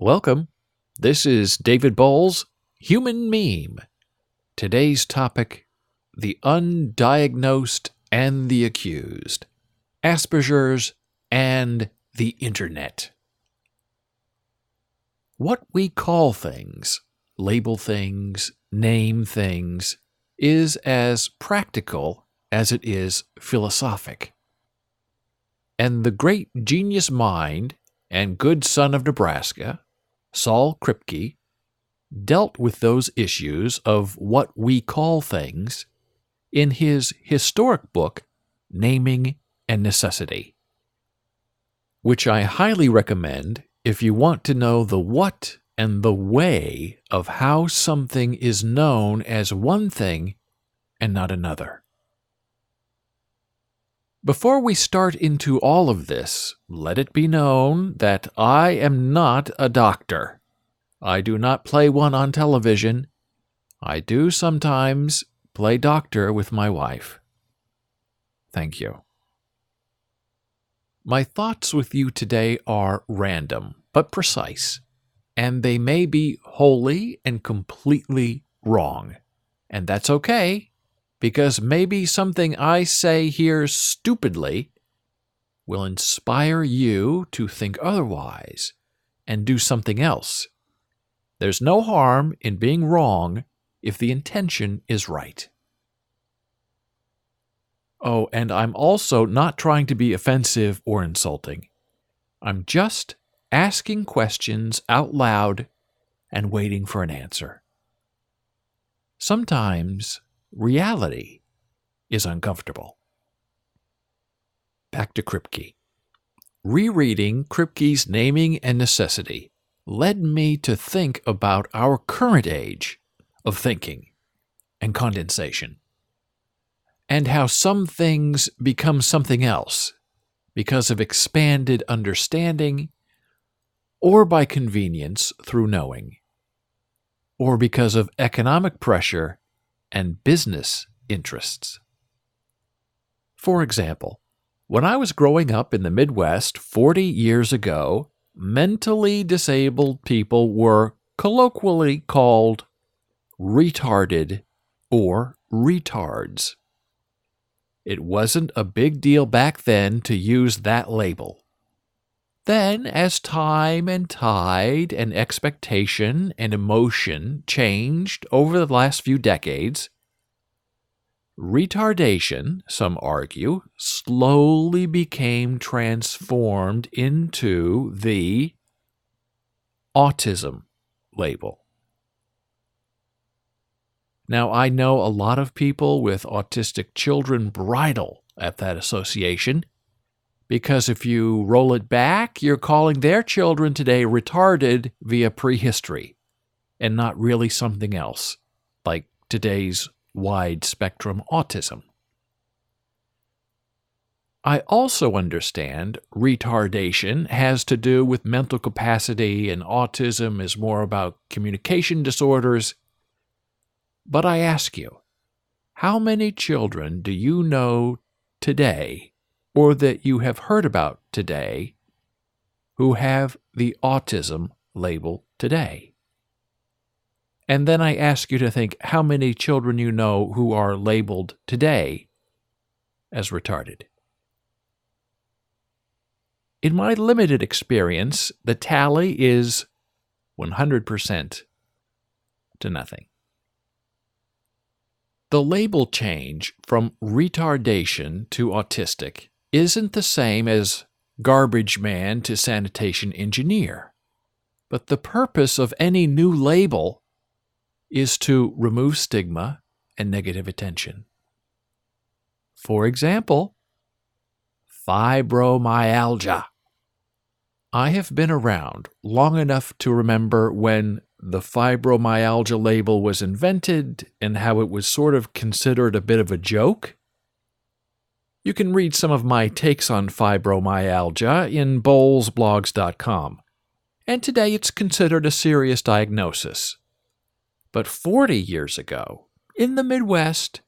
Welcome. This is David Boles, Human Meme. Today's topic, the undiagnosed and the accused, Asperger's and the Internet. What we call things, label things, name things, is as practical as it is philosophic. And the great genius mind and good son of Nebraska, Saul Kripke, dealt with those issues of what we call things in his historic book, Naming and Necessity, which I highly recommend if you want to know the what and the way of how something is known as one thing and not another. Before we start into all of this, let it be known that I am not a doctor. I do not play one on television. I do sometimes play doctor with my wife. Thank you. My thoughts with you today are random, but precise, and they may be wholly and completely wrong. And that's okay, because maybe something I say here stupidly will inspire you to think otherwise and do something else. There's no harm in being wrong if the intention is right. Oh, and I'm also not trying to be offensive or insulting. I'm just asking questions out loud and waiting for an answer. Sometimes reality is uncomfortable. Back to Kripke. Rereading Kripke's Naming and Necessity led me to think about our current age of thinking and condensation, and how some things become something else because of expanded understanding, or by convenience through knowing, or because of economic pressure and business interests. For example, when I was growing up in the Midwest 40 years ago, mentally disabled people were colloquially called retarded or retards. It wasn't a big deal back then to use that label. Then, as time and tide and expectation and emotion changed over the last few decades, retardation, some argue, slowly became transformed into the autism label. Now, I know a lot of people with autistic children bridle at that association, because if you roll it back, you're calling their children today retarded via prehistory, and not really something else, like today's wide-spectrum autism. I also understand retardation has to do with mental capacity and autism is more about communication disorders. But I ask you, how many children do you know today, or that you have heard about today, who have the autism label today? And then I ask you to think how many children you know who are labeled today as retarded. In my limited experience, the tally is 100% to nothing. The label change from retardation to autistic isn't the same as garbage man to sanitation engineer, but the purpose of any new label is to remove stigma and negative attention. For example, fibromyalgia. I have been around long enough to remember when the fibromyalgia label was invented and how it was sort of considered a bit of a joke. You can read some of my takes on fibromyalgia in bolesblogs.com, and today it's considered a serious diagnosis. But 40 years ago, in the Midwest,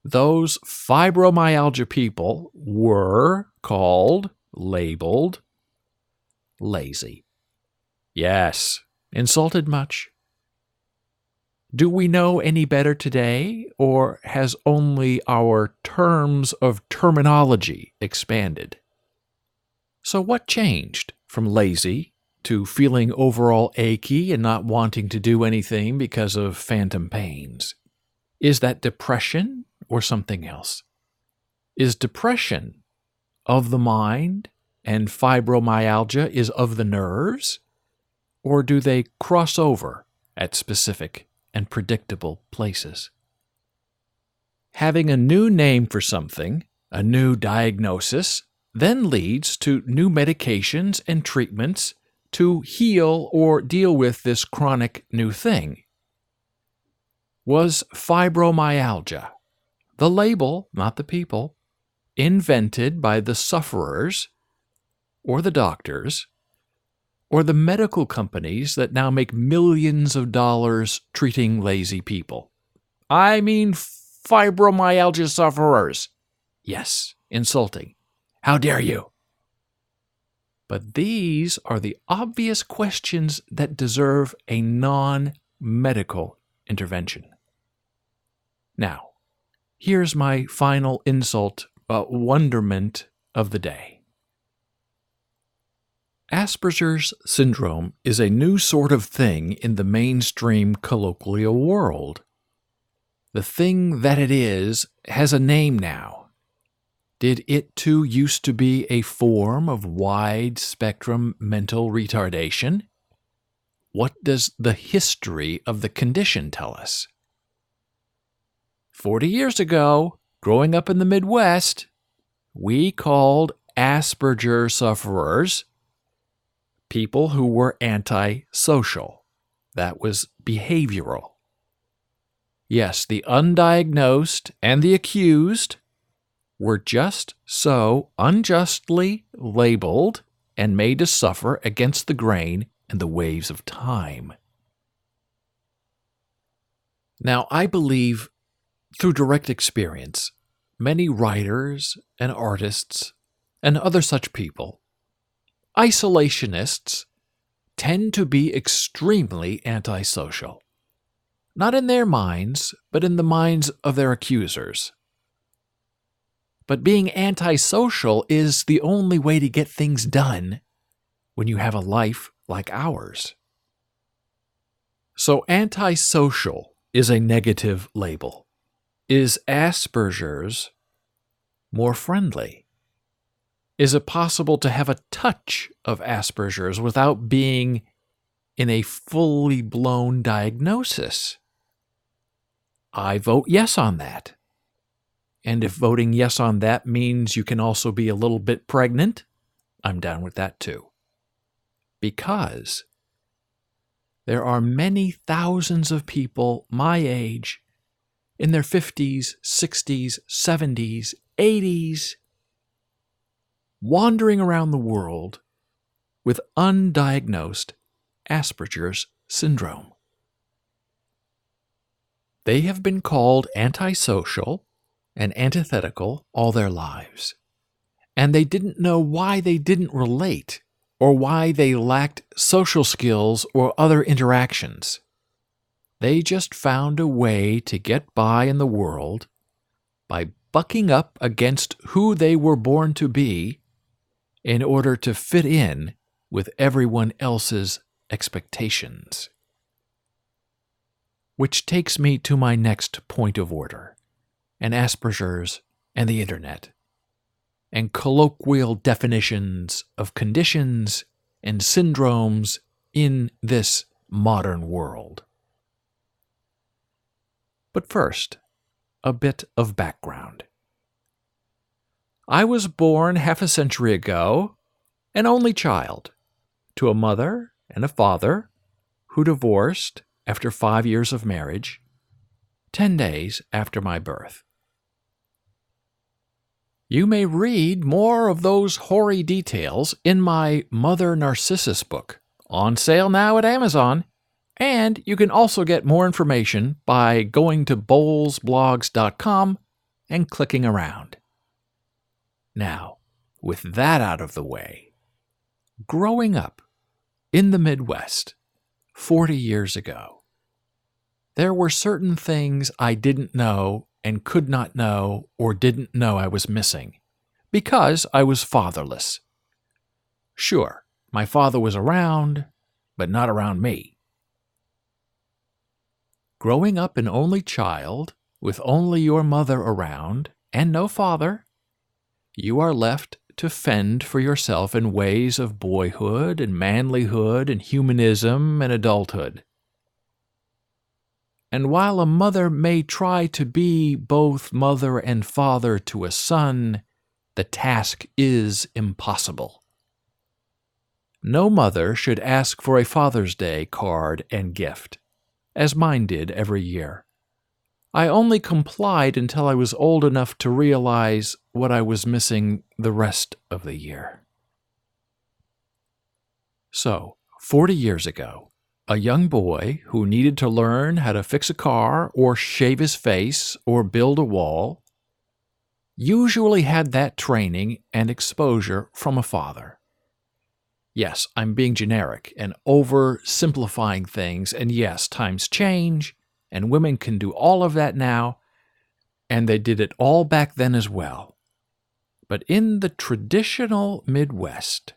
those fibromyalgia people were labeled lazy. Yes. Insulted much? Do we know any better today, or has only our terms of terminology expanded? So what changed from lazy to feeling overall achy and not wanting to do anything because of phantom pains? Is that depression or something else? Is depression of the mind and fibromyalgia is of the nerves? Or do they cross over at specific and predictable places? Having a new name for something, a new diagnosis, then leads to new medications and treatments to heal or deal with this chronic new thing. Was fibromyalgia, the label, not the people, invented by the sufferers or the doctors or the medical companies that now make millions of dollars treating lazy people? I mean fibromyalgia sufferers. Yes, insulting. How dare you? But these are the obvious questions that deserve a non-medical intervention. Now, here's my final insult, wonderment of the day. Asperger's syndrome is a new sort of thing in the mainstream colloquial world. The thing that it is has a name now. Did it too used to be a form of wide-spectrum mental retardation? What does the history of the condition tell us? 40 years ago, growing up in the Midwest, we called Asperger sufferers people who were antisocial. That was behavioral. Yes, the undiagnosed and the accused were just so unjustly labeled and made to suffer against the grain and the waves of time. Now, I believe, through direct experience, many writers and artists and other such people, isolationists, tend to be extremely antisocial. Not in their minds, but in the minds of their accusers. But being antisocial is the only way to get things done when you have a life like ours. So antisocial is a negative label. Is Asperger's more friendly? Is it possible to have a touch of Asperger's without being in a fully blown diagnosis? I vote yes on that. And if voting yes on that means you can also be a little bit pregnant, I'm down with that too. Because there are many thousands of people my age, in their 50s, 60s, 70s, 80s, wandering around the world with undiagnosed Asperger's syndrome. They have been called antisocial and antithetical all their lives, and they didn't know why they didn't relate or why they lacked social skills or other interactions. They just found a way to get by in the world by bucking up against who they were born to be in order to fit in with everyone else's expectations. Which takes me to my next point of order, and Asperger's and the internet, and colloquial definitions of conditions and syndromes in this modern world. But first, a bit of background. I was born half a century ago, an only child, to a mother and a father who divorced after 5 years of marriage, 10 days after my birth. You may read more of those hoary details in my Mother Narcissus book, on sale now at Amazon, and you can also get more information by going to bolesblogs.com and clicking around. Now, with that out of the way, growing up, In the Midwest, 40 years ago, there were certain things I didn't know and could not know or didn't know I was missing because I was fatherless. Sure, my father was around, but not around me. Growing up an only child, with only your mother around and no father, you are left to fend for yourself in ways of boyhood and manlyhood and humanism and adulthood. And while a mother may try to be both mother and father to a son, the task is impossible. No mother should ask for a Father's Day card and gift, as mine did every year. I only complied until I was old enough to realize what I was missing the rest of the year. So, 40 years ago, a young boy who needed to learn how to fix a car or shave his face or build a wall usually had that training and exposure from a father. Yes, I'm being generic and oversimplifying things, and yes, times change, and women can do all of that now, and they did it all back then as well. But in the traditional Midwest,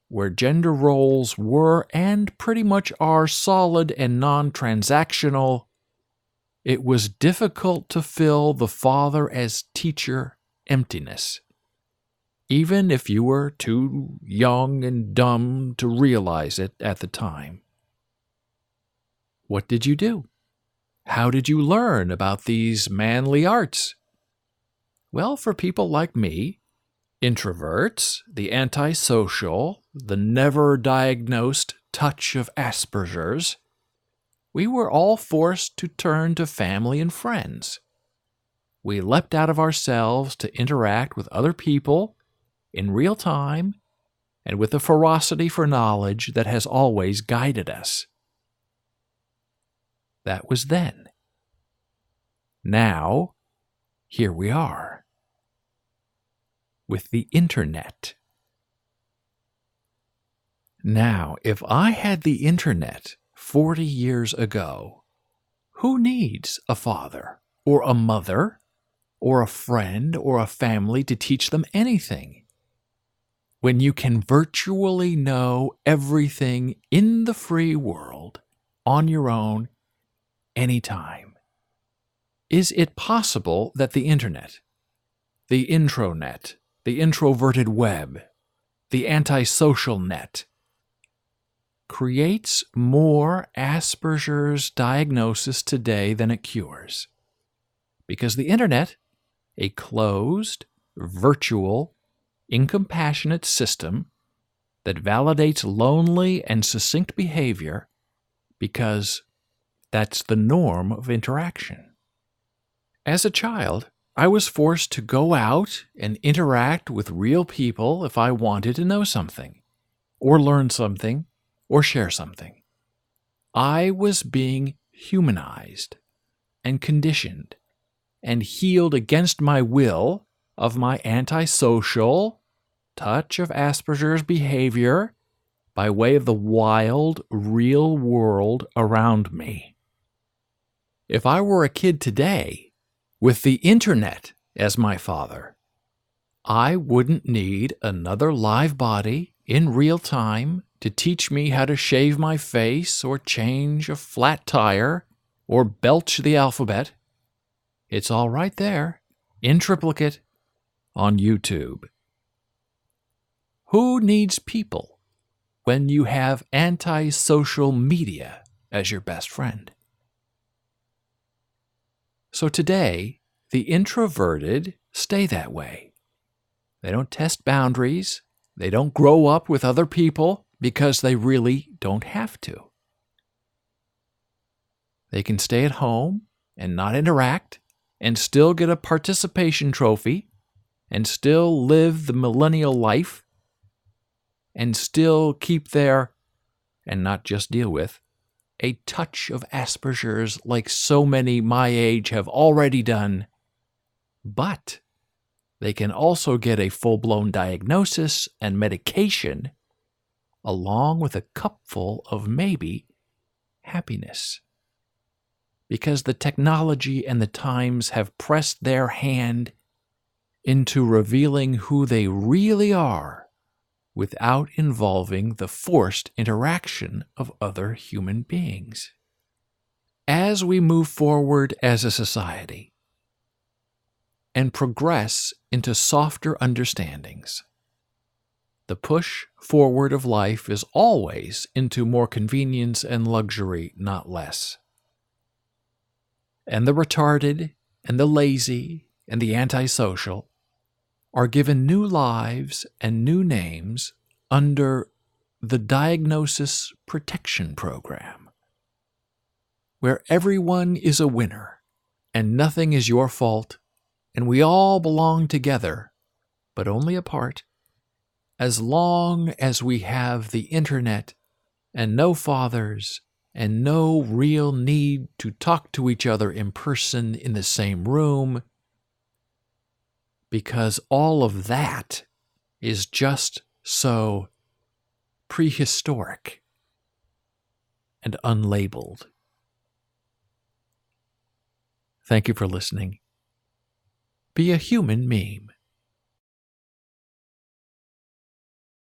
where gender roles were and pretty much are solid and non-transactional, it was difficult to fill the father as teacher emptiness, even if you were too young and dumb to realize it at the time. What did you do? How did you learn about these manly arts? Well, for people like me, introverts, the antisocial, the never-diagnosed touch of Asperger's, we were all forced to turn to family and friends. We leapt out of ourselves to interact with other people in real time and with a ferocity for knowledge that has always guided us. That was then. Now, here we are. With the internet. Now, if I had the internet 40 years ago, who needs a father or a mother or a friend or a family to teach them anything? When you can virtually know everything in the free world on your own anytime. Is it possible that the internet, the intronet, the introverted web, the antisocial net, creates more Asperger's diagnosis today than it cures? Because the internet, a closed, virtual, incompassionate system that validates lonely and succinct behavior because that's the norm of interaction. As a child, I was forced to go out and interact with real people if I wanted to know something, or learn something, or share something. I was being humanized and conditioned and healed against my will of my antisocial touch of Asperger's behavior by way of the wild, real world around me. If I were a kid today, with the internet as my father, I wouldn't need another live body in real time to teach me how to shave my face or change a flat tire or belch the alphabet. It's all right there, in triplicate, on YouTube. Who needs people when you have antisocial media as your best friend? So today, the introverted stay that way. They don't test boundaries. They don't grow up with other people because they really don't have to. They can stay at home and not interact and still get a participation trophy and still live the millennial life and still keep their, and not just deal with, a touch of Asperger's like so many my age have already done. But they can also get a full-blown diagnosis and medication along with a cupful of maybe happiness. Because the technology and the times have pressed their hand into revealing who they really are without involving the forced interaction of other human beings. As we move forward as a society and progress into softer understandings, the push forward of life is always into more convenience and luxury, not less. And the retarded and the lazy and the antisocial are given new lives and new names under the Diagnosis Protection Program, where everyone is a winner and nothing is your fault, and we all belong together, but only apart, as long as we have the internet and no fathers and no real need to talk to each other in person in the same room, because all of that is just so prehistoric and unlabeled. Thank you for listening. Be a human meme.